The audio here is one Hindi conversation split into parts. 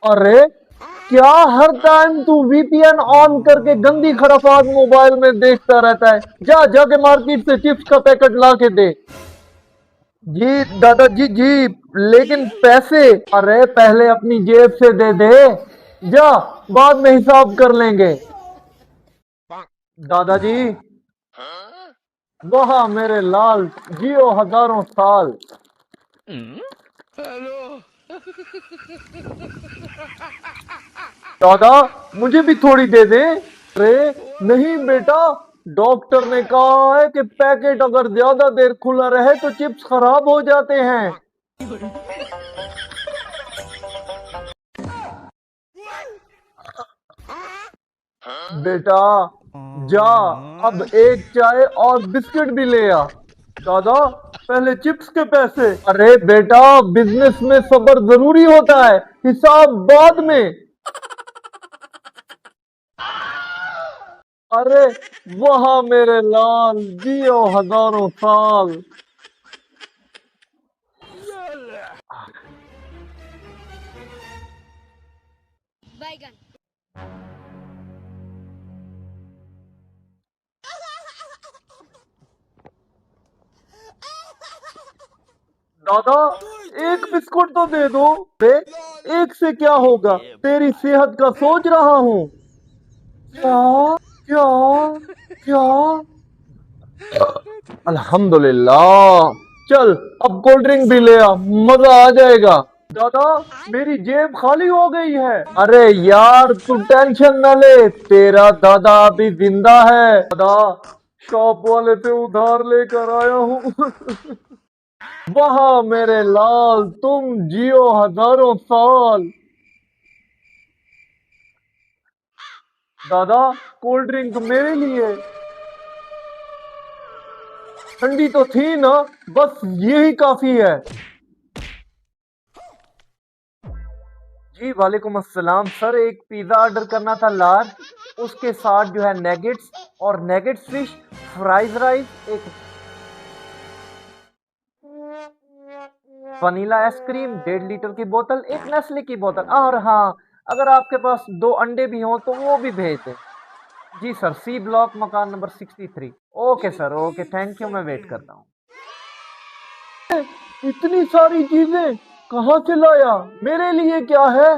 अरे क्या हर टाइम तू वीपीएन ऑन करके गंदी खराफात मोबाइल में देखता रहता है? जा जाके मार्केट से चिप्स का पैकेट ला के दे। जी दादाजी जी, लेकिन पैसे? अरे पहले अपनी जेब से दे दे। जा, बाद में हिसाब कर लेंगे। दादाजी, वहा मेरे लाल, जियो हजारों साल। दादा, मुझे भी थोड़ी दे दे। अरे नहीं बेटा, डॉक्टर ने कहा है कि पैकेट अगर ज्यादा देर खुला रहे तो चिप्स खराब हो जाते हैं। बेटा जा, अब एक चाय और बिस्किट भी ले आ। दादा, पहले चिप्स के पैसे। अरे बेटा, बिजनेस में सब्र जरूरी होता है, हिसाब बाद में। अरे वहाँ मेरे लाल, जियो हजारों साल। बैगन। दादा, एक बिस्कुट तो दे दो। बे, एक से क्या होगा, तेरी सेहत का सोच रहा हूँ। क्या क्या क्या? अल्हम्दुलिल्लाह। चल, अब कोल्ड ड्रिंक भी ले आ, मजा आ जाएगा। दादा, मेरी जेब खाली हो गई है। अरे यार, तू टेंशन न ले, तेरा दादा अभी जिंदा है। दादा, शॉप वाले से उधार लेकर आया हूँ। वहाँ मेरे लाल, तुम जियो हजारों साल। दादा, कोल्ड ड्रिंक मेरे लिए। ठंडी तो थी ना, बस यही काफी है। जी वालेकुम अस्सलाम सर, एक पिज़्ज़ा ऑर्डर करना था लार्ज, उसके साथ जो है नेगेट्स और नेगेट्स फिश, फ्राइज राइस, एक वनीला आइसक्रीम, 1.5 लीटर की बोतल, एक नेस्ले की बोतल, और हाँ, अगर आपके पास 2 अंडे भी हों तो वो भी भेज दें। जी सर, सी ब्लॉक, मकान number 63। Okay sir, okay, thank you, मैं वेट करता हूँ। इतनी सारी चीजें कहाँ से लाया? मेरे लिए क्या है?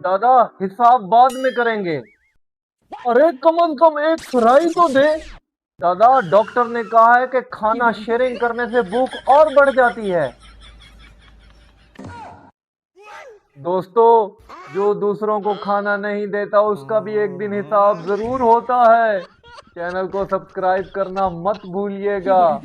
दादा, हिसाब बाद में करेंगे। अरे कम से कम एक फ्राई तो दे। दादा, डॉक्टर ने कहा है कि खाना शेयरिंग करने से भूख और बढ़ जाती है। दोस्तों, जो दूसरों को खाना नहीं देता उसका भी एक दिन हिसाब जरूर होता है। चैनल को सब्सक्राइब करना मत भूलिएगा।